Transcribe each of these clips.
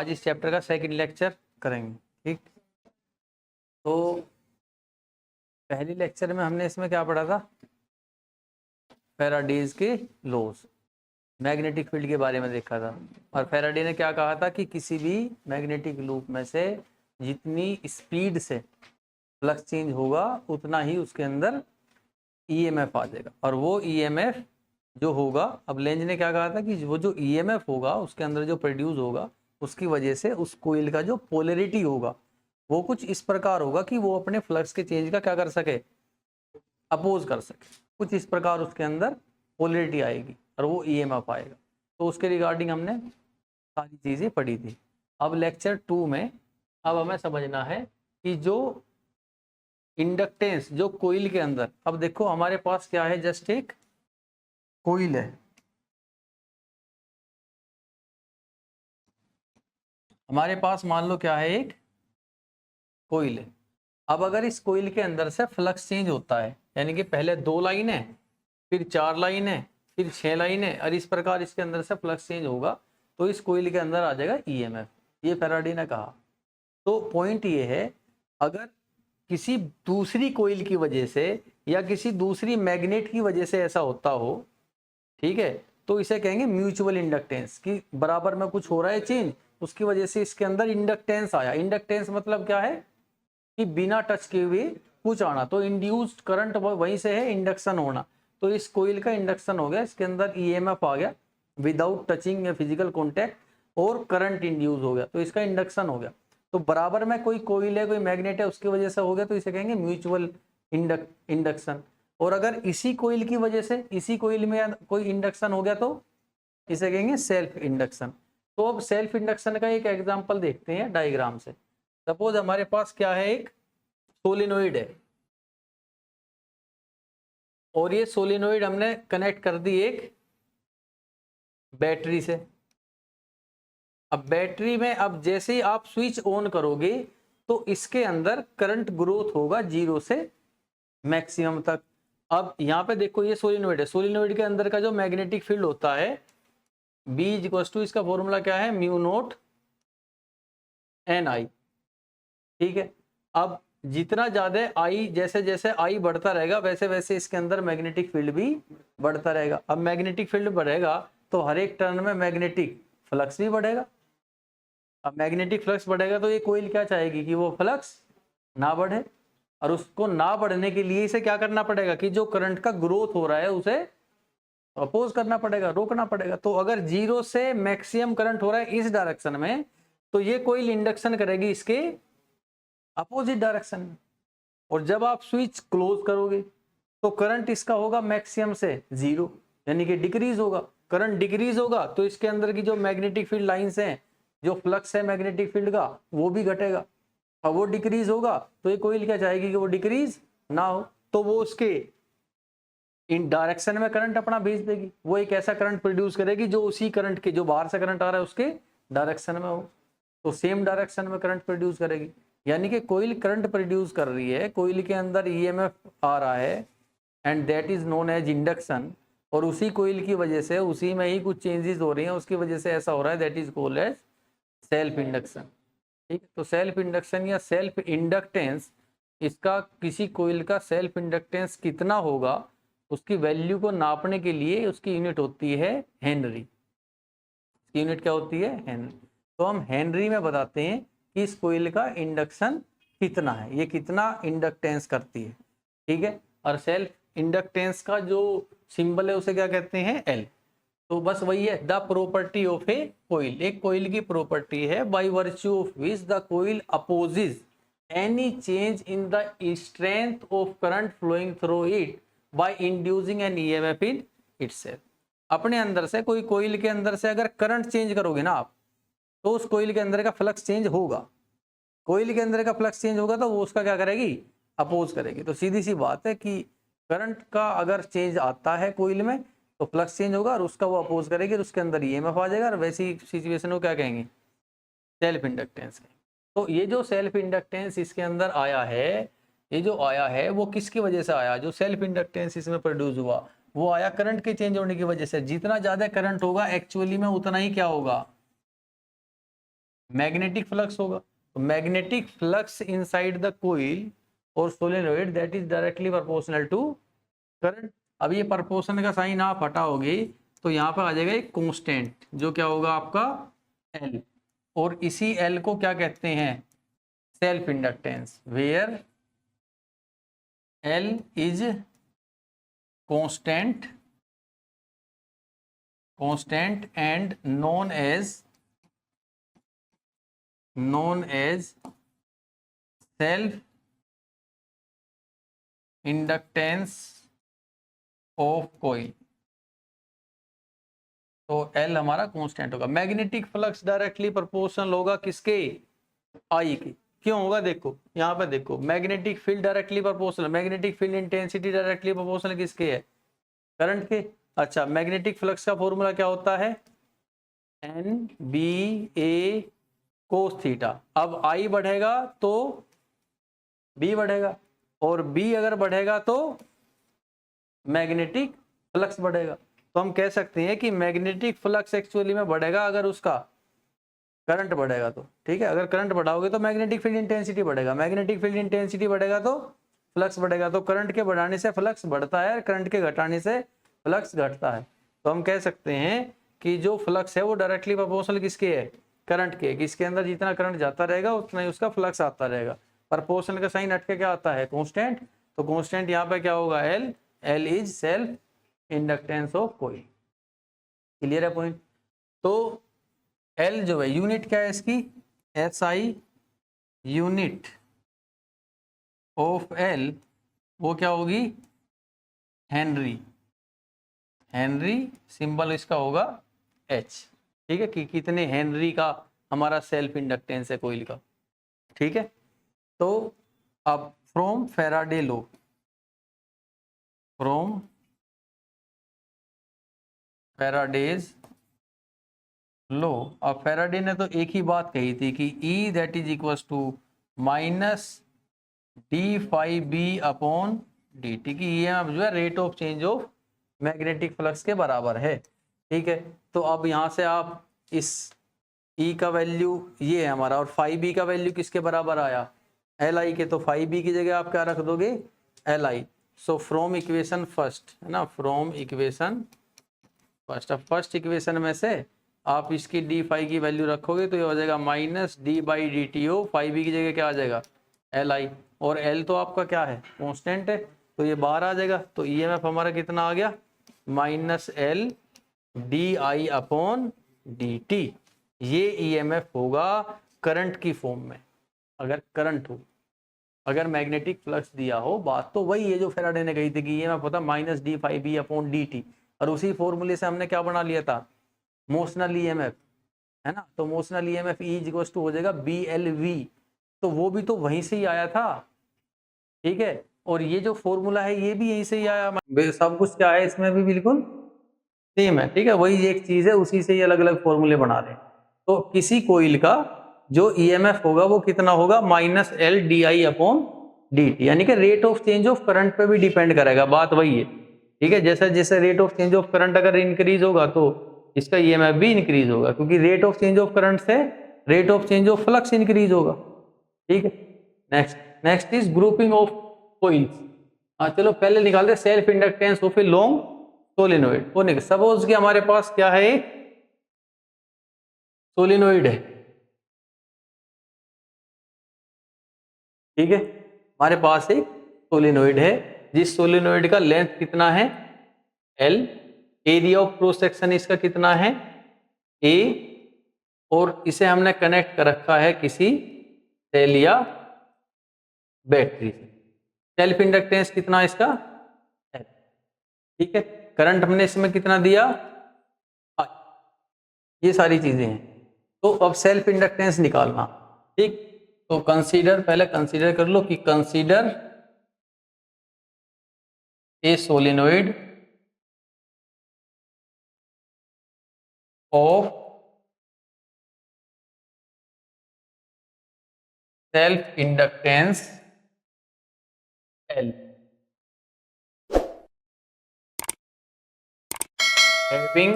आज इस चैप्टर का सेकंड लेक्चर करेंगे। ठीक, तो पहले लेक्चर में हमने इसमें क्या पढ़ा था, फैराडेज के लॉज, मैग्नेटिक फील्ड के बारे में देखा था। और फैराडे ने क्या कहा था कि किसी भी मैग्नेटिक लूप में से जितनी स्पीड से फ्लक्स चेंज होगा उतना ही उसके अंदर ईएमएफ आ जाएगा। और वो ईएमएफ जो होगा, अब लेंज ने क्या कहा था कि वो जो ईएमएफ होगा उसके अंदर जो प्रोड्यूस होगा उसकी वजह से उस कोइल का जो पोलैरिटी होगा वो कुछ इस प्रकार होगा कि वो अपने फ्लक्स के चेंज का क्या कर सके, अपोज कर सके। कुछ इस प्रकार उसके अंदर पोलैरिटी आएगी और वो ईएमएफ आएगा। तो उसके रिगार्डिंग हमने सारी चीज़ें पढ़ी थी। अब लेक्चर 2 में अब हमें समझना है कि जो इंडक्टेंस जो कोइल के अंदर, अब देखो हमारे पास क्या है, जस्ट एक कोइल है। हमारे पास मान लो क्या है, एक कोइल है। अब अगर इस कोइल के अंदर से फ्लक्स चेंज होता है, यानी कि पहले 2 लाइन है, फिर 4 लाइन है, फिर 6 लाइन है, और इस प्रकार इसके अंदर से फ्लक्स चेंज होगा तो इस कोइल के अंदर आ जाएगा ईएमएफ। ये फैराडे ने कहा। तो पॉइंट ये है, अगर किसी दूसरी कोइल की वजह से या किसी दूसरी मैग्नेट की वजह से ऐसा होता हो, ठीक है, तो इसे कहेंगे म्यूचुअल इंडक्टेंस, कि बराबर में कुछ हो रहा है चेंज, उसकी वजह से इसके अंदर इंडक्टेंस आया। इंडक्टेंस मतलब क्या है कि बिना टच किए हुए कुछ आना, तो इंड्यूस्ड करंट वहीं से है इंडक्शन होना। तो इस कोइल का इंडक्शन हो गया, इसके अंदर ईएमएफ आ गया विदाउट टचिंग या फिजिकल कॉन्टैक्ट, और करंट इंड्यूस हो गया, तो इसका इंडक्शन हो गया। तो बराबर में कोई कोइल है, कोई मैग्नेट है, उसकी वजह से हो गया, तो इसे कहेंगे म्यूचुअल इंडक्शन। और अगर इसी कोइल की वजह से इसी कोइल में कोई इंडक्शन हो गया तो इसे कहेंगे सेल्फ इंडक्शन। तो अब सेल्फ इंडक्शन का एक एग्जांपल देखते हैं डायग्राम से। सपोज हमारे पास क्या है, एक सोलेनोइड है, और ये सोलेनोइड हमने कनेक्ट कर दी एक बैटरी से। अब बैटरी में अब जैसे ही आप स्विच ऑन करोगे तो इसके अंदर करंट ग्रोथ होगा 0 से मैक्सिमम तक। अब यहाँ पे देखो ये सोलेनोइड है, सोलेनोइड के अंदर का जो मैग्नेटिक फील्ड होता है B = इसका फॉर्मूला क्या है, म्यू नॉट एन आई। ठीक है, अब जितना ज्यादा आई, जैसे जैसे आई बढ़ता रहेगा वैसे वैसे इसके अंदर मैग्नेटिक फील्ड भी बढ़ता रहेगा। अब मैग्नेटिक फील्ड बढ़ेगा तो हर एक टर्न में मैग्नेटिक फ्लक्स भी बढ़ेगा। अब मैग्नेटिक फ्लक्स बढ़ेगा तो ये कोइल क्या चाहेगी कि वो फ्लक्स ना बढ़े, और उसको ना बढ़ने के लिए इसे क्या करना पड़ेगा कि जो करंट का ग्रोथ हो रहा है उसे अपोज करना पड़ेगा, रोकना पड़ेगा। तो अगर 0 से मैक्सिमम करंट हो रहा है इस डायरेक्शन में, तो ये कोइल इंडक्शन करेगी इसके अपोजिट डायरेक्शन में। और जब आप स्विच क्लोज करोगे तो करंट इसका होगा मैक्सिमम से 0, यानी कि डिक्रीज होगा। करंट डिक्रीज होगा तो इसके अंदर की जो मैग्नेटिक फील्ड लाइंस हैं, जो फ्लक्स है मैग्नेटिक फील्ड का, वो भी घटेगा। और वो डिक्रीज होगा तो ये कोइल क्या चाहेगी कि वो डिक्रीज ना हो, तो वो उसके इन डायरेक्शन में करंट अपना भेज देगी। वो एक ऐसा करंट प्रोड्यूस करेगी जो उसी करंट के, जो बाहर से करंट आ रहा है उसके डायरेक्शन में हो, तो सेम डायरेक्शन में करंट प्रोड्यूस करेगी। यानी कि कोइल करंट प्रोड्यूस कर रही है, कोइल के अंदर ईएमएफ आ रहा है, and that is known as induction. और उसी कोइल की वजह से उसी में ही कुछ चेंजेस हो रही हैं, उसकी वजह से ऐसा हो रहा है, that is called as self induction. ठीक, तो सेल्फ इंडक्शन या सेल्फ इंडक्टेंस, इसका किसी कोइल का सेल्फ इंडक्टेंस कितना होगा उसकी वैल्यू को नापने के लिए उसकी यूनिट होती है हेनरी। इसकी यूनिट क्या होती है, हेनरी। तो हम हेनरी में बताते हैं कि इस कोइल का इंडक्शन कितना है, ये कितना इंडक्टेंस करती है। ठीक है, और सेल्फ इंडक्टेंस का जो सिंबल है उसे क्या कहते हैं, एल। तो बस वही है, the property of a coil, एक कोइल की प्रॉपर्टी है by virtue of which the coil opposes any change in the strength of current flowing through it by inducing an EMF in itself. अपने अंदर से कोई कोइल के अंदर से अगर करंट चेंज करोगे ना आप, तो उस कोइल के अंदर का फ्लक्स चेंज होगा। कोइल के अंदर का फ्लक्स चेंज होगा तो वो उसका क्या करेगी, अपोज करेगी। तो सीधी सी बात है कि करंट का अगर चेंज आता है कोइल में तो फ्लक्स चेंज होगा और उसका वो अपोज करेगी, और उसके अंदर ईएमएफ आ जाएगा, और वैसी सिचुएशन को क्या कहेंगे, सेल्फ इंडक्टेंस। तो ये जो सेल्फ इंडक्टेंस इसके अंदर आया है, ये जो आया है वो किसकी वजह से आया, जो सेल्फ इंडक्टेंस इसमें प्रोड्यूस हुआ वो आया करंट के चेंज होने की वजह से। जितना ज्यादा करंट होगा एक्चुअली में उतना ही क्या होगा, मैग्नेटिक फ्लक्स होगा। तो magnetic flux inside the coil और solenoid that is directly proportional to current. अब ये प्रोपोर्शन का साइन आप हटाओगे तो यहाँ पर आ जाएगा एक कांस्टेंट जो क्या होगा आपका एल, और इसी एल को क्या कहते हैं, self inductance, where L is constant and known as self inductance of coil। तो L हमारा कांस्टेंट होगा। मैग्नेटिक फ्लक्स डायरेक्टली प्रोपोर्शनल होगा किसके, I के। क्यों होगा, देखो यहाँ पे देखो, magnetic field directly proportional, magnetic field intensity directly proportional किसके है, करंट के। अच्छा, मैग्नेटिक फ्लक्स का फॉर्मूला क्या होता है, NBA कोस थीटा। अब I बढ़ेगा तो B बढ़ेगा, और B अगर बढ़ेगा तो मैग्नेटिक फ्लक्स बढ़ेगा। तो हम कह सकते हैं कि मैग्नेटिक फ्लक्स एक्चुअली में बढ़ेगा अगर उसका करंट बढ़ेगा तो, ठीक है। अगर करंट बढ़ाओगे तो मैग्नेटिक फील्ड इंटेंसिटी बढ़ेगा, मैग्नेटिक फील्ड इंटेंसिटी बढ़ेगा तो फ्लक्स बढ़ेगा। तो करंट के बढ़ाने से फ्लक्स बढ़ता है, करंट के घटाने से फ्लक्स घटता है। तो हम कह सकते हैं कि जो फ्लक्स है वो डायरेक्टली प्रोपोर्शनल किसके है, करंट के। किसके अंदर जितना करंट जाता रहेगा उतना ही उसका फ्लक्स आता रहेगा। प्रोपोर्शनल का साइन हट के क्या आता है, कांस्टेंट। तो कांस्टेंट यहाँ पे क्या होगा, L. L is self inductance of coil. Clear है पॉइंट। तो एल जो है यूनिट क्या है इसकी, SI यूनिट ऑफ एल वो क्या होगी, हेनरी। हेनरी सिंबल इसका होगा H, ठीक है, कि कितने हेनरी का हमारा सेल्फ इंडक्टेंस है कोइल का, ठीक है। तो अब from Faraday law, from Faraday's law, अब फैराडे ने तो एक ही बात कही थी कि E that is equal to minus d∅B upon dt, की ये जो है rate of change of magnetic flux के बराबर है, ठीक है। तो अब यहाँ से आप इस E का वैल्यू ये है हमारा, और φB का वैल्यू किसके बराबर आया, Li के। तो φB की जगह आप क्या रख दोगे, Li। So from equation first है ना, फ्रॉम इक्वेशन फर्स्ट, अब फर्स्ट इक्वेशन में से आप इसकी d∅ की वैल्यू रखोगे तो ये हो जाएगा माइनस d/dt हो, φB की जगह क्या आ जाएगा, Li, और L तो आपका क्या है, कांस्टेंट है, तो ये बाहर आ जाएगा। तो EMF हमारा कितना आ गया, minus L di upon dt। ये EMF होगा करंट की फॉर्म में, अगर करंट हो, अगर मैग्नेटिक फ्लक्स दिया हो। बात तो वही है जो फेराडे ने कही थी कि EMF होता माइनस d∅B अपॉन dt, और उसी फॉर्मूले से हमने क्या बना लिया था, मोशनल EMF, है ना। तो motional EMF E equal to हो जाएगा BLV, तो वो भी तो वहीं से ही आया था, ठीक है। और ये जो फॉर्मूला है ये भी यहीं से ही आया, सब कुछ क्या है इसमें भी बिल्कुल सेम है, ठीक है। वही एक चीज है, उसी से ही अलग अलग फॉर्मूले बना रहे हैं। तो किसी कोइल का जो EMF होगा वो कितना होगा, माइनस LDI अपॉन dt, यानी कि rate of change of current पे भी डिपेंड करेगा, बात वही है, ठीक है। जैसे जैसे rate of change of current अगर इंक्रीज होगा तो इसका EMF भी इंक्रीज होगा, क्योंकि rate of change of current से rate of change of flux increase होगा, ठीक है। Next next is grouping of coils. चलो पहले निकालते self inductance of a long solenoid. वो निकल, सपोज कि हमारे पास क्या है, एक सोलेनोइड है, ठीक है। हमारे पास एक सोलेनोइड है, जिस सोलेनोइड का लेंथ कितना है, L, area of cross section इसका कितना है, A, और इसे हमने कनेक्ट कर रखा है किसी सेल या बैटरी से। सेल्फ इंडक्टेंस कितना इसका, L, ठीक है। करंट हमने इसमें कितना दिया, I, ये सारी चीजें हैं। तो अब सेल्फ इंडक्टेंस निकालना, ठीक। तो कंसीडर, पहले कंसीडर कर लो कि consider a solenoid of self inductance L having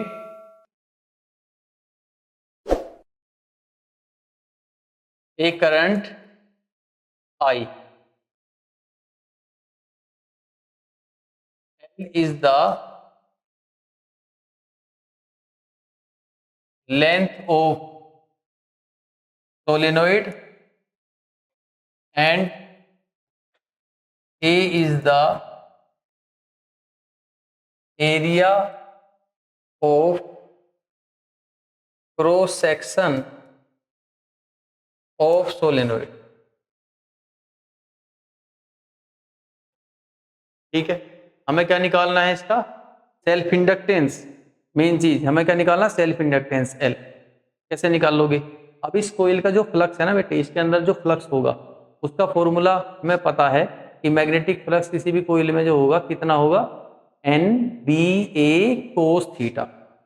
A current I is the length of solenoid and A is the area of cross section of solenoid। ठीक है, हमें क्या निकालना है इसका सेल्फ इंडक्टेंस। मेन चीज हमें क्या निकालना, सेल्फ इंडक्टेंस एल। कैसे निकाल लोगे, अब इस कोयल का जो फ्लक्स है ना बेटे, इसके अंदर जो फ्लक्स होगा उसका फॉर्मूला हमें पता है कि मैग्नेटिक फ्लक्स किसी भी कोयल में जो होगा कितना होगा, N B A cos theta.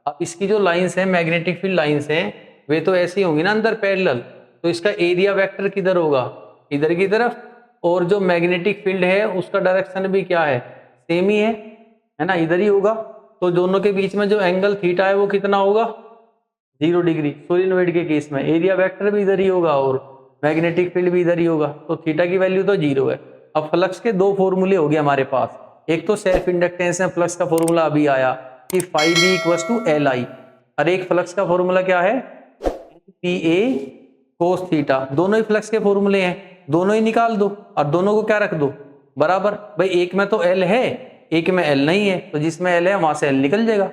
अब इसकी जो लाइंस है मैग्नेटिक फील्ड लाइंस हैं वे तो ऐसी होंगी ना अंदर पैरेलल, तो इसका एरिया वेक्टर किधर होगा, इधर की तरफ, और जो मैग्नेटिक फील्ड है उसका डायरेक्शन भी क्या है, सेम ही है ना, इधर ही होगा। तो दोनों के बीच में जो एंगल थीटा है वो कितना होगा, 0 डिग्री। सोलिनॉइड के केस में एरिया वेक्टर भी इधर ही होगा और मैग्नेटिक फील्ड भी इधर ही होगा, तो थीटा की वैल्यू तो 0 है। अब फ्लक्स के दो फॉर्मूले हो गए हमारे पास, एक तो सेल्फ इंडक्टेंस में फ्लक्स का फॉर्मूला अभी आया कि phi b equals to L I, और एक फ्लक्स का फॉर्मूला क्या है, पी ए कोस थीटा। दोनों ही फ्लक्स के फॉर्मूले हैं, दोनों ही निकाल दो और दोनों को क्या रख दो बराबर। भाई एक में तो एल है एक में एल नहीं है, तो जिसमें एल है वहां से एल निकल जाएगा।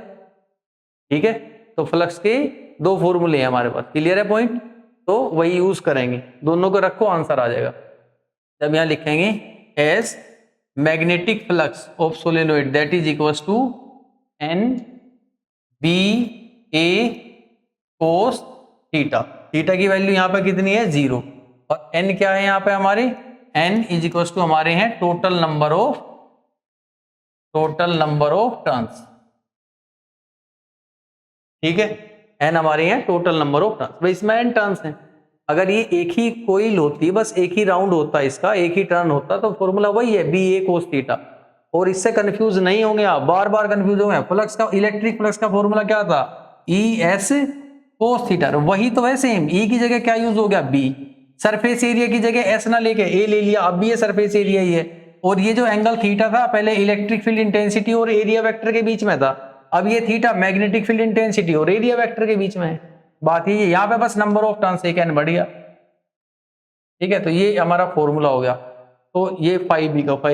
ठीक है, तो फ्लक्स के दो फॉर्मूले हैं हमारे पास, क्लियर है पॉइंट, तो वही यूज करेंगे, दोनों को रखो आंसर आ जाएगा। जब यहां लिखेंगे as magnetic flux of solenoid that is equals to N B A cos theta. Theta की वैल्यू यहाँ पे कितनी है 0, और एन क्या है यहाँ पे हमारे, एन इज इक्वल्स टू हमारे हैं टोटल नंबर ऑफ टर्न्स। ठीक है, एन हमारे हैं टोटल नंबर ऑफ टर्न्स, भाई इसमें एन टर्न्स हैं। अगर ये एक ही कोइल होती, बस एक ही राउंड होता है इसका, एक ही टर्न होता, तो फॉर्मूला वही है बी ए कोस थीटा, और इससे कंफ्यूज नहीं होंगे आप, बार बार कंफ्यूज होंगे। फ्लक्स का, इलेक्ट्रिक फ्लक्स का फॉर्मूला क्या था, ई एस कोस थीटा, वही तो है सेम। ई की जगह क्या यूज हो गया बी, सरफेस एरिया की जगह एस ना लेके ए ले लिया, अब भी ये सरफेस एरिया ही है। और ये जो एंगल थीटा था पहले इलेक्ट्रिक फील्ड इंटेंसिटी और एरिया वेक्टर के बीच में था, अब ये थीटा मैग्नेटिक फील्ड इंटेंसिटी और एरिया वेक्टर के बीच में है। बात ये यहाँ पे बस नंबर ऑफ टर्न्स एक एन बढ़ गया। ठीक है, तो ये हमारा फॉर्मूला हो गया, तो ये फाई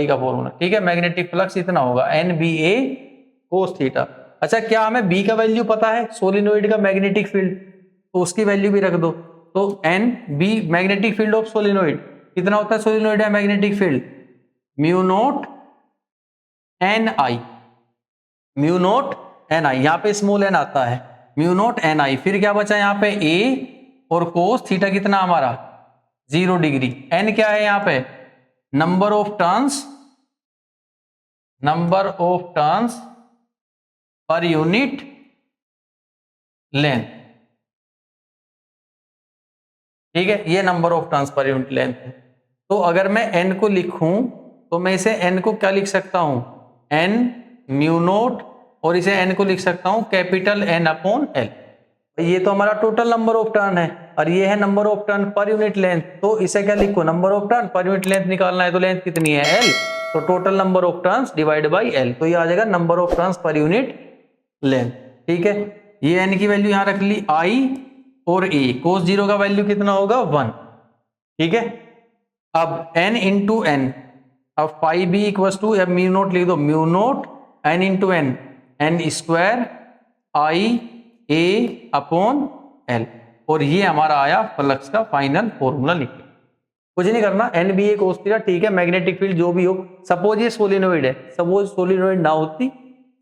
का फॉर्मूला। ठीक है, मैग्नेटिक फ्लक्स इतना होगा N B A cos theta. अच्छा, क्या हमें बी का वैल्यू पता है सोलिनोइड का मैग्नेटिक फील्ड, तो उसकी वैल्यू भी रख दो। तो N B magnetic field of solenoid कितना होता है, सोलिनोइड है magnetic field mu naught N I, mu naught N I, यहाँ पे स्मॉल एन आता है, म्यू नोट एन आई। फिर क्या बचा यहाँ पे ए और कोस थीटा कितना हमारा 0 डिग्री। एन क्या है यहाँ पे, number of turns per unit length. ठीक है, ये number of turns per unit length है। तो अगर मैं एन को लिखूं तो मैं इसे एन को क्या लिख सकता हूं, एन म्यू नोट, और इसे एन को लिख सकता हूं कैपिटल एन अपॉन एल। ये तो हमारा टोटल नंबर ऑफ टर्न है, और ये है number of turn per unit length, तो इसे क्या लिखो, number of turn per unit length निकालना है, तो लेंथ कितनी है एल, तो total number of turns divide by L, तो ये आ जाएगा number of turns per unit length. ठीक है, ये एन की वैल्यू यहां रख ली आई और ए, कोस 0 का वैल्यू कितना होगा 1। ठीक है, अब n इंटू एन, अब फाई बी इक्वल टू, अब म्यू नोट लिख दो, mu naught n into N, N square I A upon L, और ये हमारा आया फ्लक्स का फाइनल फॉर्मूला। लिखे, कुछ नहीं करना, N B A cos theta. ठीक है, मैग्नेटिक फील्ड जो भी हो, सपोज ये सोलिनोइड है, सपोज सोलिनोइड ना होती,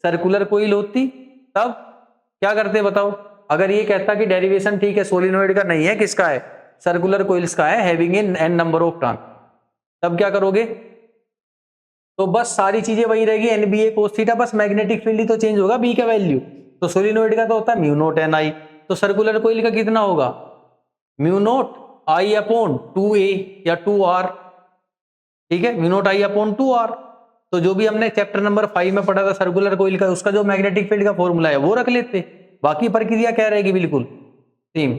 सर्कुलर कोइल होती, तब क्या करते बताओ। अगर ये कहता कि डेरिवेशन ठीक है सोलिनोइड का नहीं है, किसका है, सर्कुलर कोइल्स का है, having in an number of turn, तब क्या करोगे, तो बस सारी चीजें वही रहेगी, N B A cos theta, बस मैग्नेटिक फील्ड ही तो चेंज होगा बी का वैल्यू। तो सोलिनोइड का तो होता है म्यू नोट एन आई, तो सर्कुलर कोइल का कितना होगा, म्यू नोट आई अपॉन 2a या 2r। ठीक है, म्यू नोट आई अपॉन 2r। तो जो भी हमने चैप्टर नंबर 5 में पढ़ा था सर्कुलर कोइल का, उसका जो मैग्नेटिक फील्ड का फॉर्मूला है वो रख लेते, बाकी प्रक्रिया क्या रहेगी बिल्कुल सेम।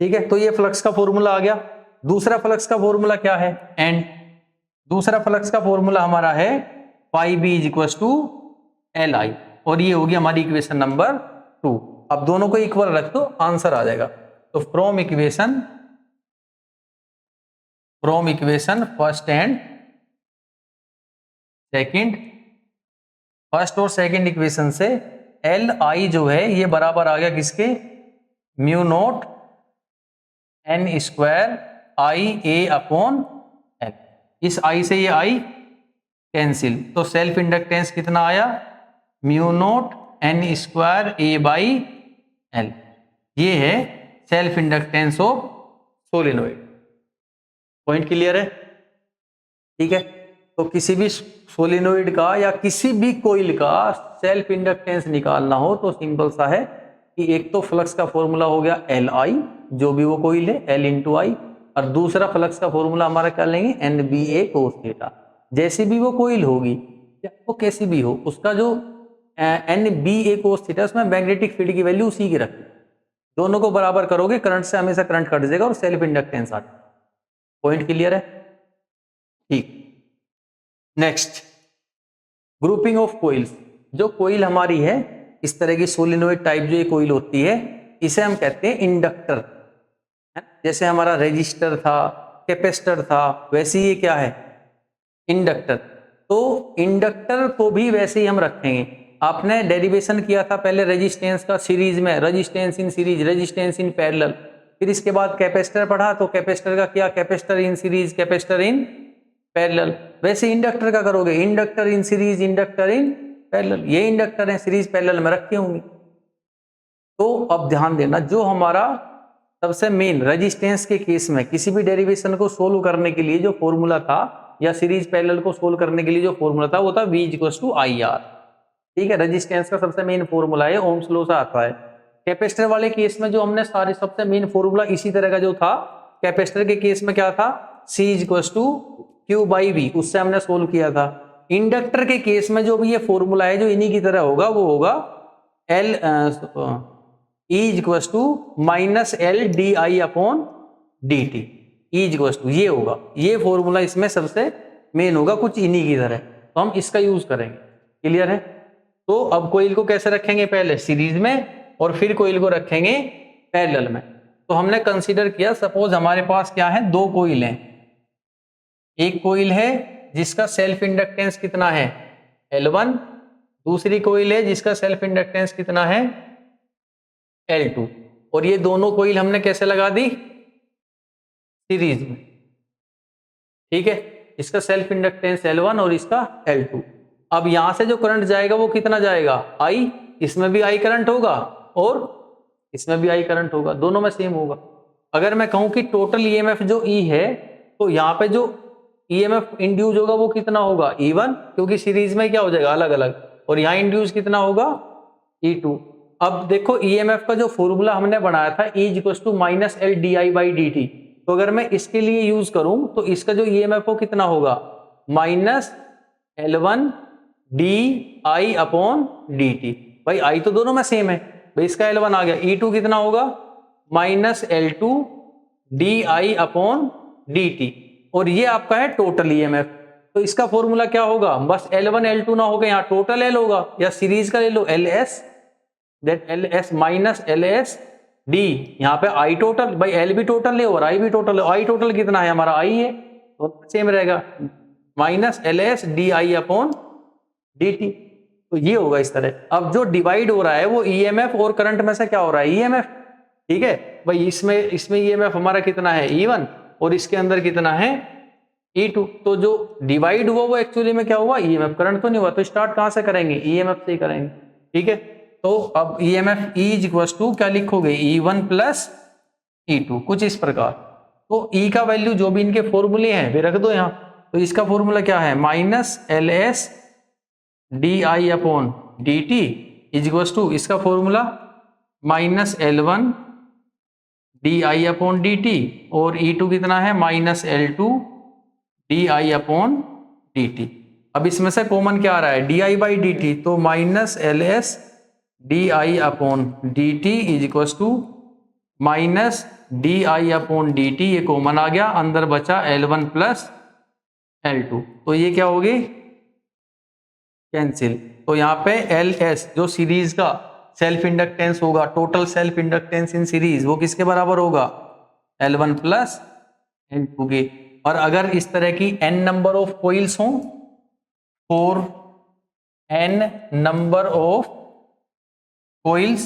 ठीक है, तो ये फ्लक्स का फॉर्मूला आ गया। दूसरा फ्लक्स का फॉर्मूला क्या है, एंड दूसरा फ्लक्स का फॉर्मूला हमारा है phi B is equal to L I, और ये होगी हमारी इक्वेशन नंबर 2। अब दोनों को इक्वल रख दो, आंसर आ जाएगा। तो from equation first and second, first और सेकंड इक्वेशन से एल आई जो है ये बराबर आ गया किसके, mu naught n square I A upon L. इस आई से ये आई कैंसिल, तो सेल्फ इंडक्टेंस कितना आया, mu naught n square A by L. ये है self inductance of solenoid. Point clear है, ठीक है। तो किसी भी सोलेनोइड का या किसी भी कोइल का सेल्फ इंडक्टेंस निकालना हो तो सिंपल सा है कि एक तो फ्लक्स का फॉर्मूला हो गया एल आई, जो भी वो कोइल है एल इंटू आई, और दूसरा फ्लक्स का फॉर्मूला हमारा क्या लेंगे, N B A cos theta. जैसी भी वो कोइल होगी या वो कैसी भी हो, उसका जो N B A cos theta उसमें मैग्नेटिक फील्ड की वैल्यू उसी की रखी। दोनों को बराबर करोगे, करंट से हमेशा करंट कट जाएगा और सेल्फ इंडक्टेंस आ जाएगा। पॉइंट क्लियर है, ठीक। Next, grouping of coils. जो कोइल हमारी है इस तरह की सोलेनोइड टाइप जो ये कोइल होती है, इसे हम कहते हैं इंडक्टर। जैसे हमारा रेजिस्टर था, कैपेसिटर था, वैसे ये क्या है, इंडक्टर। तो इंडक्टर को भी वैसे ही हम रखेंगे। आपने डेरिवेशन किया था पहले रेजिस्टेंस का सीरीज में, resistance in series, resistance in parallel. फिर इसके बाद कैपेसिटर पढ़ा तो कैपेसिटर का क्या, capacitor in series, capacitor in parallel. वैसे इंडक्टर का करोगे, inductor in series, inductor in parallel. ये इंडक्टर है सीरीज पैरेलल में रखे होंगे। तो अब ध्यान देना, जो हमारा सबसे मेन रेजिस्टेंस के केस में किसी भी डेरिवेशन को सोल्व करने के लिए जो फॉर्मूला था, या सीरीज पैरेलल को सोल्व करने के लिए जो फॉर्मूला था, वो था V equals to I R. ठीक है, रेजिस्टेंस का सबसे मेन फॉर्मूला है, ओम्स लॉ से आता है। कैपेसिटर वाले केस में जो हमने सारे सबसे मेन फॉर्मूला इसी तरह का जो था, कैपेसिटर के केस में क्या था, C equals to Q by V, उससे हमने सोल्व किया था। इंडक्टर के केस में जो भी ये फॉर्मूला है जो इन्हीं की तरह होगा, वो होगा L E equals to minus L D I upon D T. E equals to ये होगा, ये फॉर्मूला इसमें सबसे मेन होगा, कुछ इन्हीं की तरह। तो हम इसका यूज करेंगे। क्लियर है। तो अब कोइल को कैसे रखेंगे, पहले सीरीज में और फिर कोइल को रखेंगे पैरेलल में। तो हमने कंसीडर किया, सपोज हमारे पास क्या है, दो कोइल हैं। एक कोइल है जिसका सेल्फ इंडक्टेंस कितना है, L1, दूसरी कोइल है जिसका सेल्फ इंडक्टेंस कितना है, L2। और ये दोनों कोइल हमने कैसे लगा दी, सीरीज में। ठीक है, इसका सेल्फ इंडक्टेंस L1 और इसका L2। अब यहां से जो करंट जाएगा वो कितना जाएगा, I, इसमें भी I करंट होगा और इसमें भी I करंट होगा, दोनों में सेम होगा। अगर मैं कहूं कि टोटल EMF जो E है, तो यहाँ पे जो EMF इंड्यूस होगा वो कितना होगा, E1, क्योंकि सीरीज में क्या हो जाएगा अलग अलग, और यहाँ इंड्यूस कितना होगा, E2। अब देखो EMF का जो फॉर्मूला हमने बनाया था, E equals to minus L D I by D T, तो अगर मैं इसके लिए यूज करूं तो इसका जो EMF हो कितना होगा, minus L1 D I upon D T. भाई I तो दोनों में सेम है, भाई इसका L1 आ गया, E2 कितना होगा, minus L2 D I upon D T, और ये आपका है टोटल EMF। तो इसका फॉर्मूला क्या होगा, बस L1 L2 ना होगा, यहाँ टोटल L होगा, या सीरीज का ले लो LS, that LS minus LS D, यहाँ पे I टोटल, भाई L भी टोटल है और I भी टोटल है। I टोटल कितना है हमारा, I है, तो सेम रहेगा, minus LS DI upon DT। तो ये होगा इस तरह। अब जो डिवाइड हो रहा है वो EMF और करंट में से क्या हो रहा है, EMF। ठीक है भाई, इसमें EMF हमारा कितना है, E1, और इसके अंदर कितना है, E2। तो जो डिवाइड हुआ वो एक्चुअली में क्या हुआ, EMF, करंट तो नहीं हुआ। तो स्टार्ट कहां से करेंगे, EMF से ही करेंगे। ठीक है, तो अब EMF E इक्वल्स टू क्या लिखोगे, E1 प्लस E2, कुछ इस प्रकार। तो E का वैल्यू जो भी इनके फॉर्मूले हैं वे रख दो यहाँ। तो इसका फॉर्मूला क्या है, minus LS DI upon DT equals to, इसका formula minus L1 DI upon DT, और E2 कितना है, minus L2 DI upon DT। अब इसमें से कॉमन क्या आ रहा है, DI बाई DT, तो minus LS DI upon DT is equals to minus D I upon D T, ये कॉमन आ गया, अंदर बचा L1 प्लस L2, तो ये क्या होगी कैंसिल। तो यहाँ पे LS जो सीरीज का सेल्फ इंडक्टेंस होगा, total self inductance in series, वो किसके बराबर होगा L1 प्लस L2 के। और अगर इस तरह की n नंबर ऑफ कॉइल्स हों, for n number of coils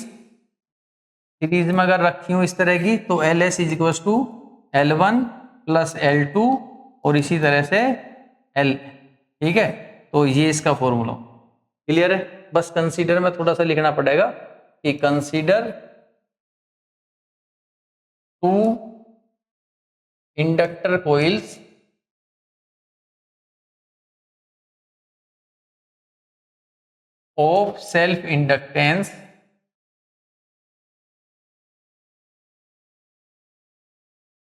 series में अगर रखी हूं इस तरह की, तो LS is equal to L1 plus L2 और इसी तरह से L, ठीक है। तो ये इसका फॉर्मूला क्लियर है। बस कंसीडर में थोड़ा सा लिखना पड़ेगा कि consider two inductor coils of self inductance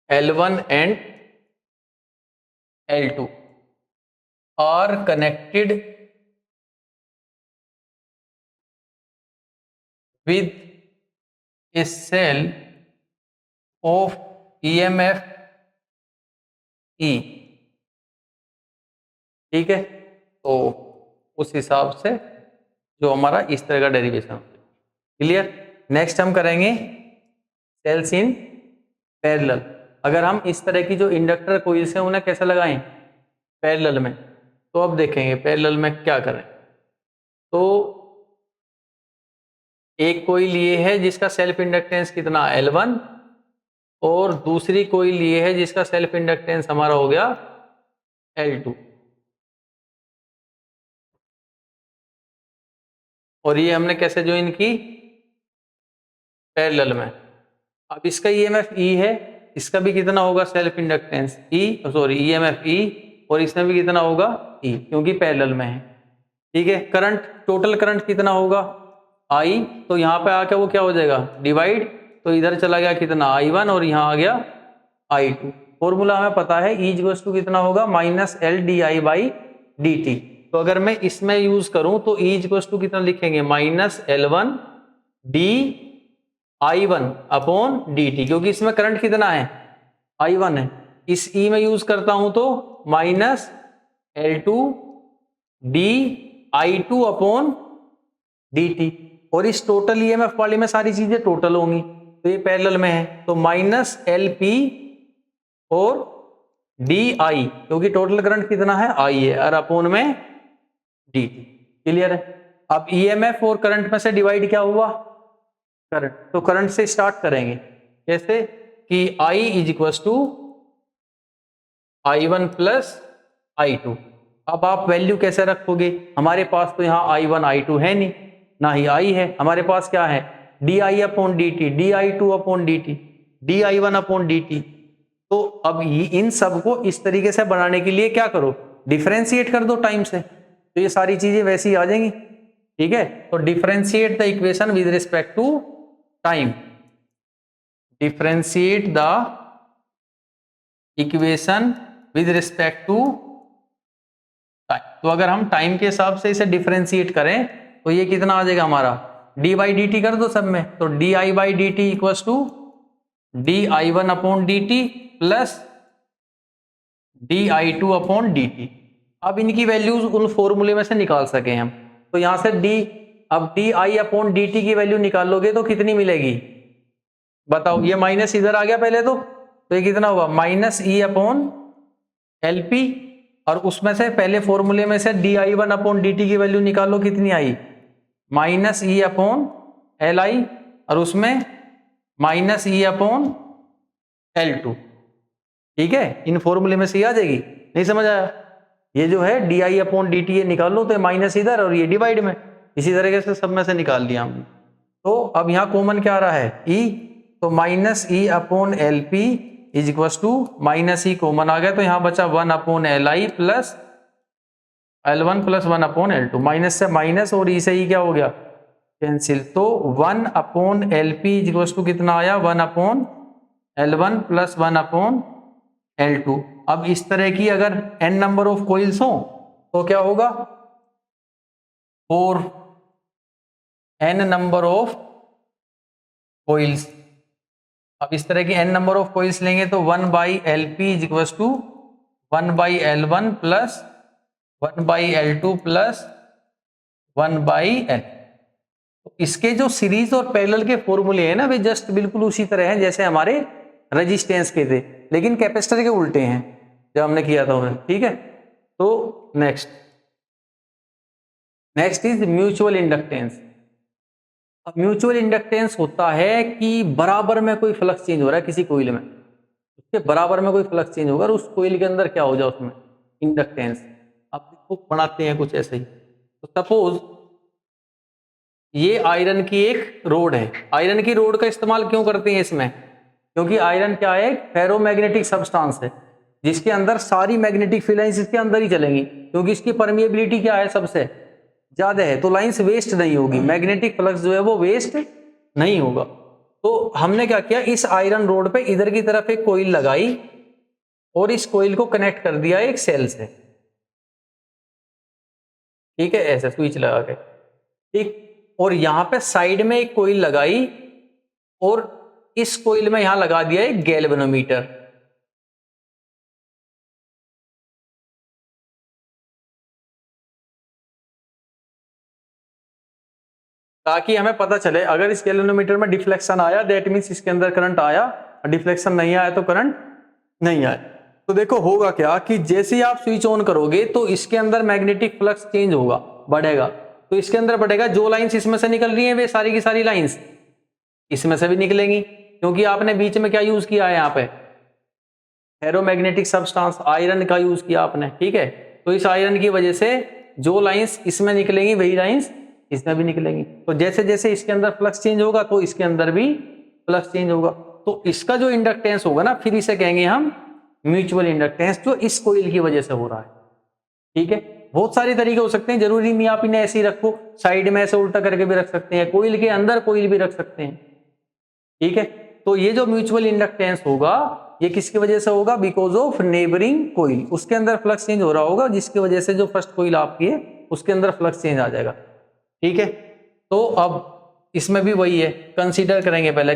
L1 and L2 are connected with a cell of EMF E, ठीक है। तो उस हिसाब से जो हमारा इस तरह का डेरिवेशन, क्लियर। नेक्स्ट हम करेंगे सेल्स इन पैरेलल। अगर हम इस तरह की जो इंडक्टर कोइल्स हैं उन्हें कैसे लगाएं पैरेलल में, तो अब देखेंगे पैरेलल में क्या करें। तो एक कोइल ये है जिसका सेल्फ इंडक्टेंस कितना L1, और दूसरी कोइल ये है जिसका सेल्फ इंडक्टेंस हमारा हो गया L2, और ये हमने कैसे ज्वाइन की पैरेलल में। अब इसका EMF E है, इसका भी कितना होगा सेल्फ इंडक्टेंस EMF E, और इसमें भी कितना होगा E, क्योंकि पैरेलल में है, ठीक है। करंट, टोटल करंट कितना होगा I, तो यहाँ पे आके वो क्या हो जाएगा डिवाइड, तो इधर चला गया कितना I1 और यहाँ आ गया I2। फॉर्मूला हमें पता है E इक्वल टू कितना होगा माइनस LdI/dt। तो अगर मैं इसमें यूज करूं तो E इक्वल टू कितना लिखेंगे minus L1 dI1 upon dt, क्योंकि इसमें करंट कितना है I1 है। इस E में यूज करता हूं तो minus L2 dI2 upon dt, और इस टोटल EMF वाले में सारी चीजें टोटल होंगी, तो ये पैरेलल में है, तो माइनस LP और DI, क्योंकि टोटल करंट कितना है I है, और अपॉन में dt, क्लियर है। अब EMF और करंट में से डिवाइड क्या हुआ करंट, तो करंट से स्टार्ट करेंगे कैसे कि I is equal to I1 plus I2। अब आप वैल्यू कैसे रखोगे, हमारे पास तो यहाँ I1 I2 है नहीं, ना ही I है, हमारे पास क्या है DI upon dt, DI2 upon dt, DI1 upon dt। तो अब इन सब को इस तरीके से बनाने के लिए क्या करो डिफरेंशिएट कर दो टाइम से, तो ये सारी चीजें वैसी आ जाएंगी, ठीक है। तो differentiate the equation with respect to time, differentiate the equation with respect to time. तो अगर हम टाइम के हिसाब से इसे डिफरेंशिएट करें तो ये कितना आ जाएगा हमारा d/dt कर दो सब में, तो di/dt equal to di1 upon dt plus di2 upon dt। अब इनकी वैल्यूज उन फॉर्मूले में से निकाल सके हम, तो यहां से अब di अपॉन dt की वैल्यू निकालोगे तो कितनी मिलेगी बताओ, ये माइनस इधर आ गया पहले तो ये कितना होगा माइनस E अपॉन LP, और उसमें से पहले फॉर्मूले में से di1 अपॉन dt की वैल्यू निकालो कितनी आई माइनस E अपॉन Li, और उसमें माइनस E अपॉन L2, ठीक है। इन फॉर्मूले में से आ जाएगी, नहीं समझ आया, ये जो है di अपॉन dt ये निकाल लो तो माइनस इधर और ये डिवाइड में, इसी तरीके से सब में से निकाल लिया हमने। तो अब यहाँ कॉमन क्या आ रहा है E, तो minus E upon LP is equal to minus E common आ गया, तो यहाँ बचा 1 upon Li plus L1 plus 1 upon L2, minus से माइनस और E से E क्या हो गया कैंसिल, तो 1 upon LP is equal to कितना आया 1 upon L1 plus 1 upon L2। अब इस तरह की अगर n नंबर ऑफ कॉइल्स हो तो क्या होगा for n number of coils अब इस तरह की n नंबर ऑफ कॉइल्स लेंगे तो 1/LP is equal to 1/L1 plus 1/L2 plus 1/L। तो इसके जो सीरीज और पैरेलल के फॉर्मूले हैं ना, वे जस्ट बिल्कुल उसी तरह हैं जैसे हमारे रेजिस्टेंस के थे, लेकिन कैपेसिटर के उल्टे हैं जो हमने किया था उन्हें। ठीक है, तो नेक्स्ट इज म्यूचुअल इंडक्टेंस। अब म्यूचुअल इंडक्टेंस होता है कि बराबर में कोई फ्लक्स चेंज हो रहा है किसी कोइल में, उसके बराबर में कोई फ्लक्स चेंज होगा और उस कोइल के अंदर क्या हो जाए उसमें इंडक्टेंस। अब देखो बनाते हैं कुछ ऐसे ही। तो सपोज ये आयरन की एक रोड है। आयरन की रोड का इस्तेमाल क्यों करते हैं इसमें? क्योंकि आयरन क्या है, फेरोमैग्नेटिक सब्सटेंस है जिसके अंदर सारी मैग्नेटिक फील्ड लाइंस इसके अंदर ही चलेंगी, क्योंकि इसकी परमिएबिलिटी क्या है, सबसे ज्यादा है, तो लाइंस वेस्ट नहीं होगी, मैग्नेटिक फ्लक्स जो है वो वेस्ट नहीं होगा। तो हमने क्या किया, इस आयरन रोड पे इधर की तरफ एक कोइल लगाई और इस कोइल को कनेक्ट कर दिया एक सेल से। ठीक है, ऐसे स्विच लगा के। ठीक, और यहां पे साइड में एक कोइल लगाई और इस कोइल में यहां लगा दिया एक गैल्वेनोमीटर। ताकि हमें पता चले अगर इस गैल्वेनोमीटर में डिफ्लेक्शन आया दैट मींस इसके अंदर करंट आया, और डिफ्लेक्शन नहीं आया तो करंट नहीं आया। तो देखो होगा क्या कि जैसे ही आप स्विच ऑन करोगे तो इसके अंदर मैग्नेटिक फ्लक्स चेंज होगा, बढ़ेगा। तो इसके अंदर बढ़ेगा, जो लाइंस इसमें से निकल रही हैं वे सारी की सारी लाइंस इसमें से भी निकलेंगी, क्योंकि आपने बीच में क्या यूज किया है, यहाँ पे फेरोमैग्नेटिक सब्सटेंस आयरन का यूज किया आपने। ठीक है, तो इस आयरन की वजह से जो लाइंस इसमें निकलेंगी वही लाइंस इसमें भी निकलेंगी। तो जैसे जैसे इसके अंदर फ्लक्स चेंज होगा तो इसके अंदर भी फ्लक्स चेंज होगा। तो इसका जो इंडक्टेंस होगा ना, फिर इसे कहेंगे हम म्यूचुअल इंडक्टेंस, जो इस कोइल की वजह से हो रहा है। ठीक है, बहुत सारे तरीके हो सकते हैं, जरूरी नहीं आप इन्हें ऐसे ही रखो, साइड में ऐसे उल्टा करके भी रख सकते हैं, कोइल के अंदर कोइल भी रख सकते हैं। ठीक है, तो ये जो म्यूचुअल इंडक्टेंस होगा ये किसकी वजह से होगा, बिकॉज ऑफ नेबरिंग कोइल, उसके अंदर फ्लक्स चेंज हो रहा होगा जिसकी वजह से जो फर्स्ट कोइल आपकी है उसके अंदर फ्लक्स चेंज आ जाएगा। ठीक है, तो अब इसमें भी वही है, कंसीडर करेंगे पहले,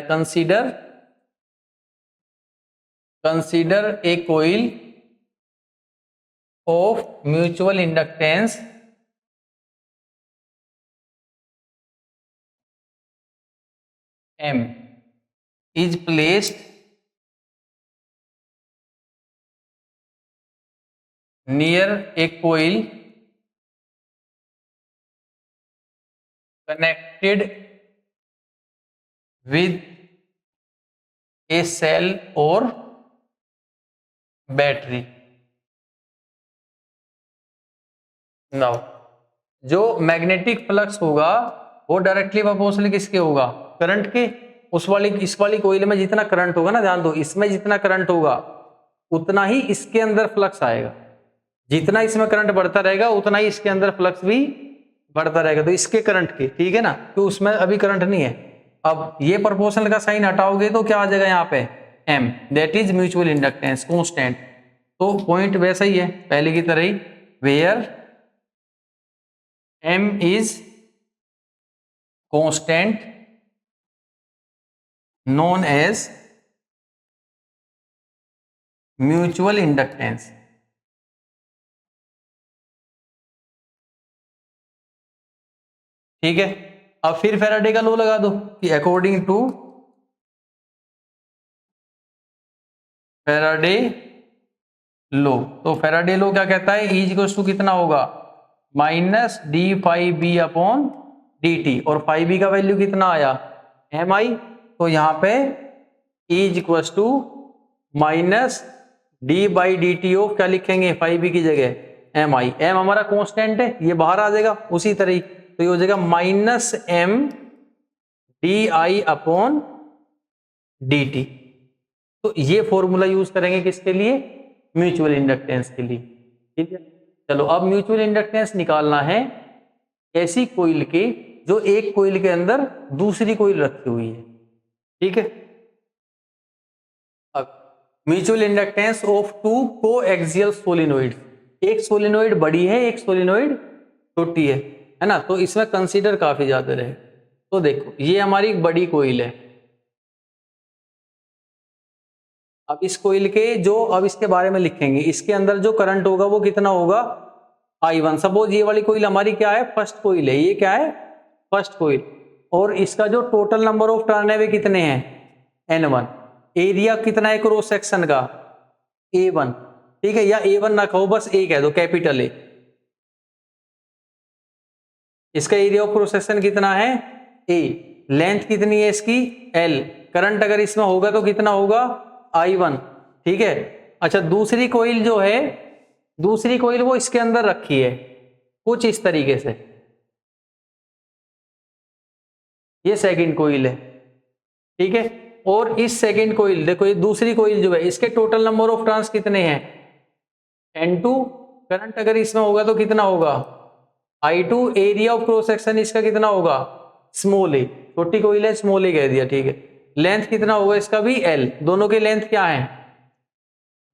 consider a coil of mutual inductance M is placed near a coil connected with a cell or battery. Now, जो मैग्नेटिक फ्लक्स होगा वो डायरेक्टली प्रोपोर्शनल किसके होगा, करंट के। इस वाली कोइल में जितना करंट होगा ना, ध्यान दो, इसमें जितना करंट होगा उतना ही इसके अंदर फ्लक्स आएगा, जितना इसमें करंट बढ़ता रहेगा उतना ही इसके अंदर फ्लक्स भी बढ़ता रहेगा। तो इसके करंट के, ठीक है ना, तो उसमें अभी करंट नहीं है। अब ये प्रोपोर्शनल का साइन हटाओगे तो क्या आ जाएगा यहाँ पे, M, that is mutual inductance constant. तो पॉइंट वैसा ही है पहले की तरह ही, where M is constant known as mutual inductance। ठीक है, अब फिर फैराडे का लॉ लगा दो कि अकॉर्डिंग टू फैराडे लॉ, तो फैराडे लॉ क्या कहता है, E इक्वल टू कितना होगा, minus D phi B upon D T, और फाइव बी का वैल्यू कितना आया, MI। तो यहाँ पे E equal to minus D by D T of क्या लिखेंगे, फाइव बी की जगह MI। M हमारा कांस्टेंट है, ये बाहर आ जाएगा उसी तरह, तो ये हो जाएगा minus M D I upon D T. तो ये फॉर्मूला यूज करेंगे किसके लिए, म्यूचुअल इंडक्टेंस के लिए। ठीक है, चलो अब म्यूचुअल इंडक्टेंस निकालना है ऐसी कोइल के जो एक कोइल के अंदर दूसरी कोइल रखी हुई है। ठीक है, अब mutual inductance of two coaxial solenoid, एक सोलिनोइड बड़ी है एक सोलिनोइड छोटी है ना, तो इसमें कंसीडर काफी ज्यादा रहे। तो देखो ये हमारी एक बड़ी कोइल है, अब इस कोइल के जो, अब इसके बारे में लिखेंगे, इसके अंदर जो करंट होगा वो कितना होगा, I1। सपोज ये वाली कोइल हमारी क्या है, फर्स्ट कोइल है, ये क्या है, फर्स्ट कोइल, और इसका जो टोटल नंबर ऑफ टर्न है वे कितने हैं, N1। एरिया कितना है क्रॉस सेक्शन का, A1, ठीक है, या A1 ना कहो, बस A कह दो, कैपिटल A। इसका एरिया ऑफ क्रॉस सेक्शन कितना है, A। लेंथ कितनी है इसकी, L। करंट अगर इसमें होगा तो कितना होगा, I1, ठीक है। अच्छा, दूसरी कोइल जो है, दूसरी कोइल वो इसके अंदर रखी है कुछ इस तरीके से, ये सेकंड कोइल है, ठीक है। और इस सेकंड कोइल, देखो ये दूसरी कोइल जो है, इसके टोटल नंबर ऑफ टर्न्स कितने हैं, N2। करंट अगर इसमें होगा तो कितना होगा, I2। Area of cross section इसका कितना होगा, स्मॉल ए, छोटी कोइल है, स्मॉल ए कह दिया, ठीक है। लेंथ कितना होगा इसका भी L, दोनों के लेंथ क्या है,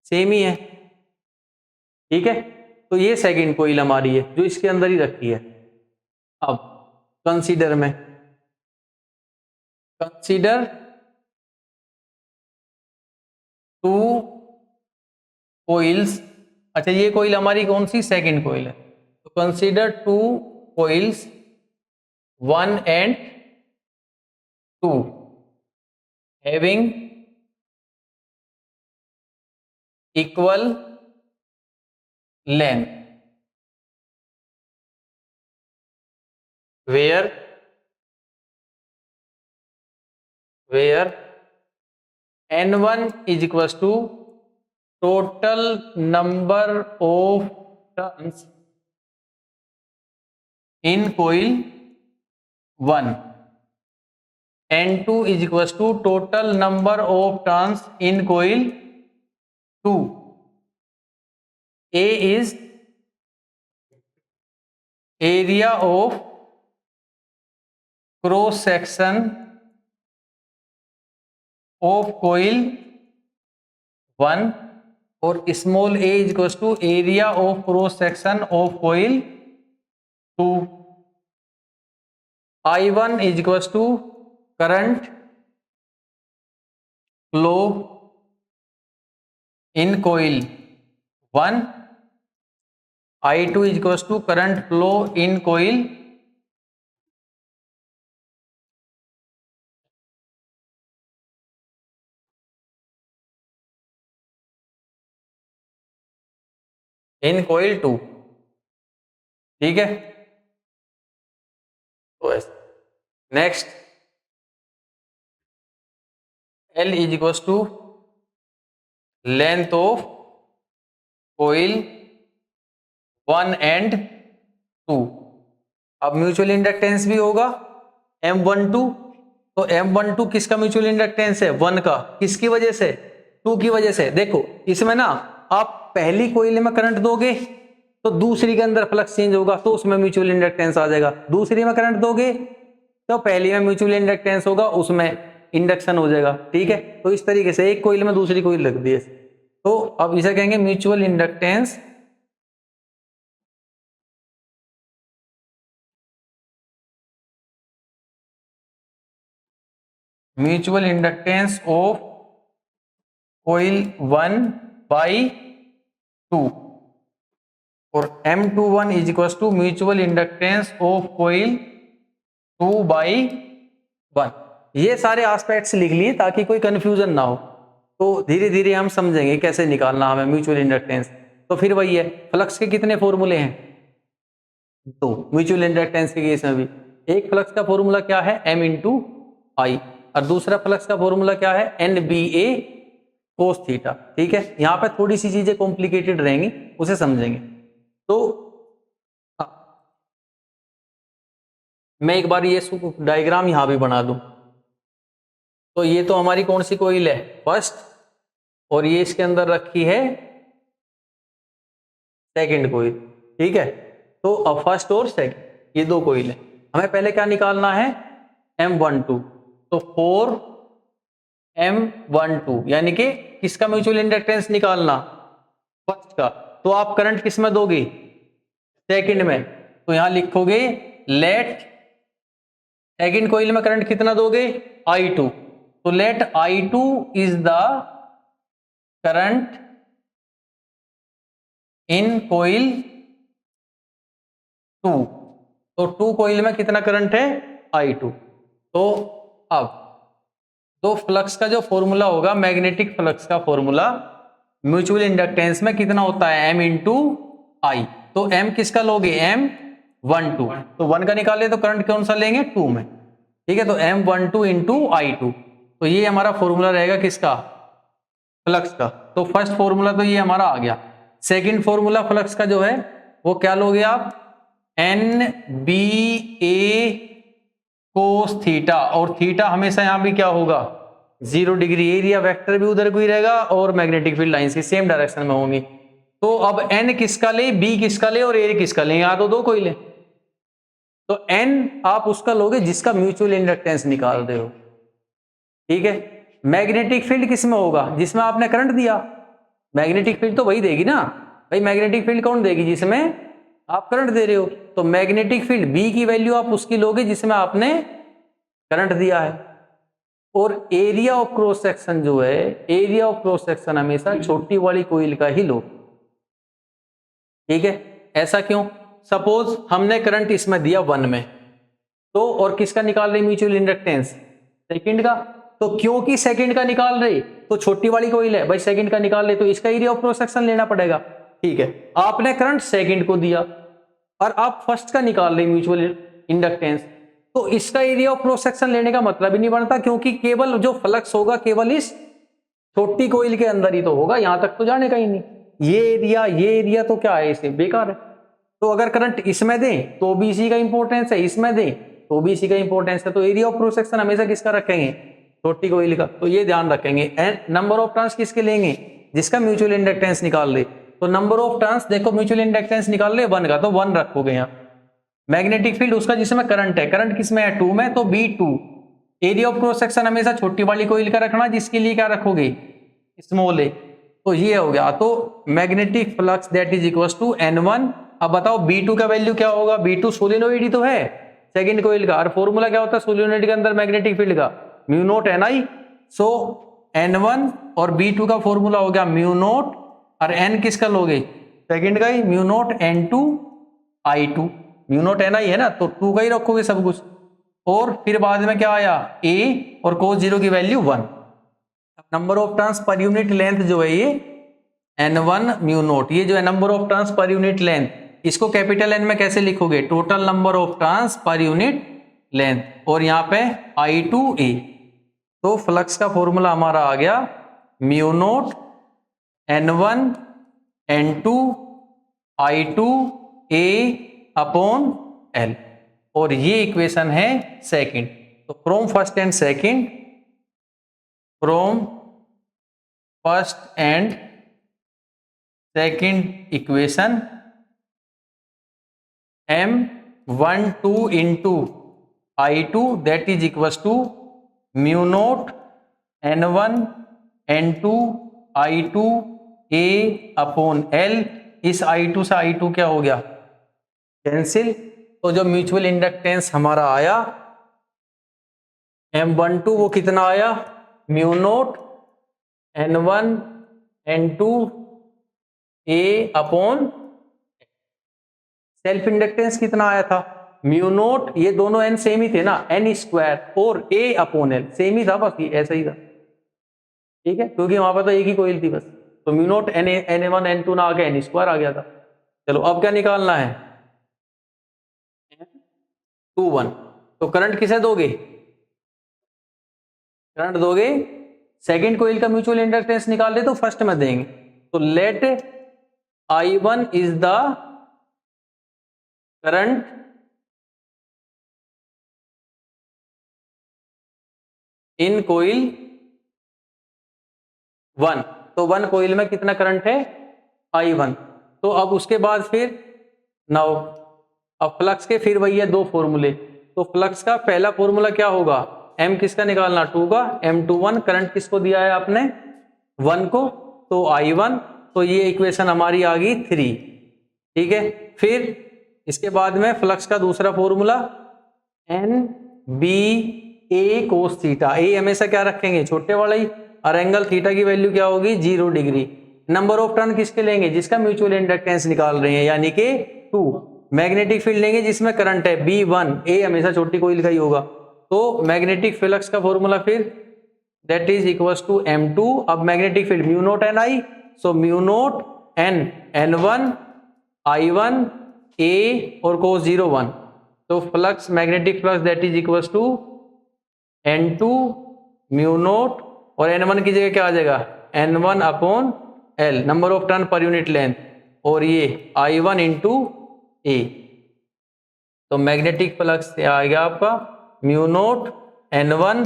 सेम ही है, ठीक है। तो ये सेकंड कोइल हमारी है जो इसके अंदर ही रखी है। अब कंसीडर में, कंसीडर टू कोइल्स। अच्छा, ये कोइल हमारी कौन सी, सेकंड कोइल है, तो consider to coils 1 and 2 having equal length where N1 is equals to total number of turns in coil 1, N2 is equals to total number of turns in coil 2, A is area of cross section of coil 1, और small a is equals to area of cross section of coil 2। I1 is equals to current flow in coil 1, I2 is equals to current flow in coil 2, ठीक है। तो next L is equals to length of coil 1 and 2। अब mutual inductance भी होगा M12, तो M12 किसका mutual inductance है, 1 का, किसकी वजह से, 2 की वजह से। देखो इसमें ना, आप पहली कोइल में करंट दोगे तो दूसरी के अंदर फ्लक्स चेंज होगा, तो उसमें म्यूचुअल इंडक्टेंस आ जाएगा। दूसरी में करंट दोगे तो पहली में म्यूचुअल इंडक्टेंस होगा, उसमें इंडक्शन हो जाएगा, ठीक है। तो इस तरीके से एक कोइल में दूसरी कोइल रख दी है। तो अब इसे कहेंगे mutual inductance of coil 1 by 2, और M21 is equal to mutual inductance of coil 2 by 1। ये सारे एस्पेक्ट्स लिख लिए ताकि कोई कंफ्यूजन ना हो, तो धीरे धीरे हम समझेंगे कैसे निकालना हमें म्यूचुअल इंडक्टेंस। तो फिर वही है, फ्लक्स के कितने फॉर्मूले हैं, तो म्यूचुअल इंडक्टेंस के केस में भी एक फ्लक्स का फॉर्मूला क्या है, M इंटू आई, और दूसरा फ्लक्स का फॉर्मूला क्या है, NBA कोस थीटा, ठीक है। यहाँ पे थोड़ी सी चीजें कॉम्प्लिकेटेड रहेंगी, उसे समझेंगे। तो मैं एक बार ये डायग्राम यहाँ भी बना दूं। तो ये तो हमारी कौन सी कोइल है, फर्स्ट, और ये इसके अंदर रखी है सेकंड कोइल, ठीक है। तो अब फर्स्ट और सेकंड ये दो कोइल है, हमें पहले क्या निकालना है, M12। तो 4M12 यानी कि किसका म्यूचुअल इंडक्टेंस निकालना, फर्स्ट का। तो आप करंट किस में दोगे, सेकंड में, तो यहां लिखोगे लेट सेकंड कोइल में करंट कितना दोगे, I2। तो let I2 is the current in coil 2, तो 2 कोइल में कितना करंट है I2। तो अब तो फ्लक्स का जो फॉर्मूला होगा, मैग्नेटिक फ्लक्स का फॉर्मूला म्यूचुअल इंडक्टेंस में कितना होता है M इंटू आई। तो M किसका लोगे M12, तो 1 का निकाले तो करंट कौन सा लेंगे 2 में, ठीक है। तो M12 इंटू I2, तो ये हमारा फॉर्मूला रहेगा किसका फ्लक्स का। तो फर्स्ट फॉर्मूला तो ये हमारा आ गया। सेकंड फॉर्मूला फ्लक्स का जो है वो क्या लोगे आप, NBA कोस थीटा, और थीटा हमेशा यहां भी क्या होगा 0 डिग्री, एरिया वेक्टर भी उधर को ही रहेगा और मैग्नेटिक फील्ड लाइंस की सेम डायरेक्शन में होंगी। तो अब N किसका ले, B किसका ले और A किसका ले, यहां तो दो कोई ले, तो N आप उसका लोगे जिसका म्यूचुअल इंडक्टेंस निकाल रहे हो, ठीक है। मैग्नेटिक फील्ड किसमें होगा, जिसमें आपने करंट दिया, मैग्नेटिक फील्ड तो वही देगी ना भाई, मैग्नेटिक फील्ड कौन देगी जिसमें आप करंट दे रहे हो। तो मैग्नेटिक फील्ड B की वैल्यू आप उसकी लोगे जिसमें आपने करंट दिया है। और एरिया ऑफ क्रॉस सेक्शन जो है, एरिया ऑफ क्रॉस सेक्शन हमेशा छोटी वाली कोइल का ही लो, ठीक है। ऐसा क्यों, सपोज हमने करंट इसमें दिया 1 में, तो और किसका निकाल रहे म्यूचुअल इंडक्टेंस सेकंड का, तो क्योंकि सेकंड का निकाल रहे तो छोटी वाली कोइल है भाई, सेकंड का निकाल रहे तो इसका एरिया ऑफ क्रॉस सेक्शन लेना पड़ेगा, ठीक है। आपने करंट सेकंड को दिया और आप फर्स्ट का निकाल रहे म्यूचुअल इंडक्टेंस, तो इसका एरिया ऑफ क्रॉस सेक्शन लेने का मतलब ही नहीं बनता, क्योंकि केवल जो फ्लक्स होगा केवल इस छोटी कोइल के अंदर ही तो होगा, यहां तक तो जाने का ही नहीं। ये एरिया तो क्या है, इसे बेकार है। तो अगर करंट इसमें दें तो भी इसी का इंपॉर्टेंस है, इसमें दें तो भी इसी का इंपॉर्टेंस है, तो एरिया ऑफ क्रॉस सेक्शन हमेशा किसका रखेंगे, छोटी कोइल का। तो ये ध्यान रखेंगे। एंड नंबर ऑफ टर्न्स किसके लेंगे, जिसका म्यूचुअल इंडक्टेंस निकाल ले। तो नंबर ऑफ टर्न्स देखो, म्यूचुअल इंडक्टेंस निकाल ले 1 का, तो 1 रखोगे यहाँ। मैग्नेटिक फील्ड उसका जिसमें करंट है, करंट किसमें है 2 में, तो B2। Area of cross section हमेशा छोटी वाली कोइल का रखना, जिसके लिए क्या रखोगे स्मॉल ए। तो ये हो गया, तो magnetic flux that is equal to N1। अब बताओ B2 का वैल्यू क्या होगा, B2 सोलेनोइड ही तो है सेकंड कोइल का, और फॉर्मूला क्या होता है सोलेनोइड के अंदर मैग्नेटिक फील्ड का, म्यू नॉट NI। सो N1 और B2 का फॉर्मूला हो गया म्यू नॉट, और N किसका लोगे सेकंड का ही, mu naught N2 I2। Mu naught NI है ना, तो 2 का ही रखोगे सब कुछ, और फिर बाद में क्या आया A और cos 0 की value 1। Number of turns per unit length जो है ये N1 म्यू नॉट, ये जो है number of turns per unit length, इसको कैपिटल N में कैसे लिखोगे, total number of turns per unit length, और यहाँ पे I2A। तो फ्लक्स का फॉर्मूला हमारा आ गया mu naught N1 N2 I2A upon L, और ये इक्वेशन है सेकंड। तो from first and second, from first and second equation M12 into I2 that is equal to mu naught N1 N2 I2A upon L। इस I2 से I2 क्या हो गया cancel, तो जो म्यूचुअल इंडक्टेंस हमारा आया M12 वो कितना आया mu naught N1 N2 A upon, self inductance कितना आया था म्यू नॉट, ये दोनों N सेम ही थे ना, N स्क्वायर, और A अपॉन L सेम ही था, बस ये ऐसा ही था, ठीक है, क्योंकि वहां पर तो एक ही कोइल थी बस। तो म्यू नॉट N1 N2 ना आके N स्क्वायर आ गया था। चलो अब क्या निकालना है M21। तो करंट किसे दोगे, करंट दोगे सेकंड कोइल का म्यूचुअल इंडक्टेंस निकाल ले तो फर्स्ट में देंगे। तो let I1 is the current in coil 1। तो 1 कोइल में कितना करंट है I1। तो अब उसके बाद फिर नाउ अब फ्लक्स के फिर वही है 2 फॉर्मूले। तो फ्लक्स का पहला फॉर्मूला क्या होगा, M किसका निकालना 2 का, M21 करंट किसको दिया है आपने 1 को, तो I1। तो ये इक्वेशन हमारी आ गई 3, ठीक है। फिर इसके बाद में फ्लक्स का दूसरा फॉर्मूला NBA cos थीटा, ए हमेशा क्या रखेंगे छोटे वाला ही, और एंगल थीटा की वैल्यू क्या होगी 0 डिग्री। नंबर ऑफ टर्न किसके लेंगे जिसका म्यूचुअल इंडक्टेंस निकाल रहे हैं यानी कि 2। मैग्नेटिक फील्ड लेंगे जिसमें करंट है B1, ए हमेशा छोटी कोइल का ही होगा, तो मैग्नेटिक फ्लक्स का फॉर्मूला फिर that is equal to M2। अब magnetic field mu naught N I, so mu naught N N1 I1 A और cos 0 1, तो flux magnetic flux that is equal to N2 mu naught और N1 की जगह क्या आ जाएगा N1 upon L, number of turn per unit length, और ये I1 इंटू ए। तो मैग्नेटिक फ्लक्स आ गया आपका mu naught N1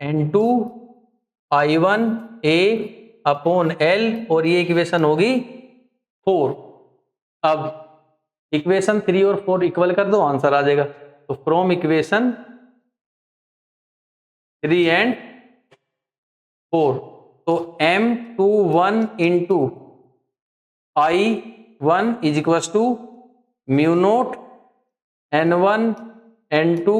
N2 I1 A upon L, और ये इक्वेशन होगी 4। अब इक्वेशन 3 और 4 इक्वल कर दो, आंसर आ जाएगा। तो फ्रॉम इक्वेशन 3 एंड 4, तो M21 into I1 is equal to mu naught N1 N2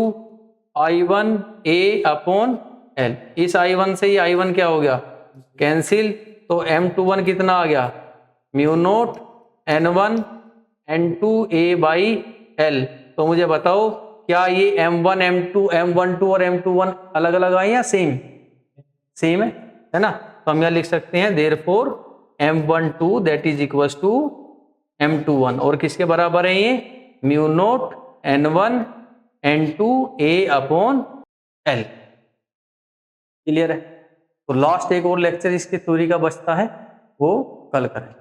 I1 A upon L। इस I1 से ही I1 क्या हो गया कैंसिल, तो M21 कितना आ गया mu naught N1 N2 A by L। तो मुझे बताओ क्या ये M1 M2 M12 और M21 अलग अलग आए या सेम है ना। तो हम यहां लिख सकते हैं therefore M12 that is equal to M21, और किसके बराबर है ये mu naught N1 N2 A upon L। Clear है। तो लास्ट एक और लेक्चर इसकी थ्योरी का बचता है, वो कल करें।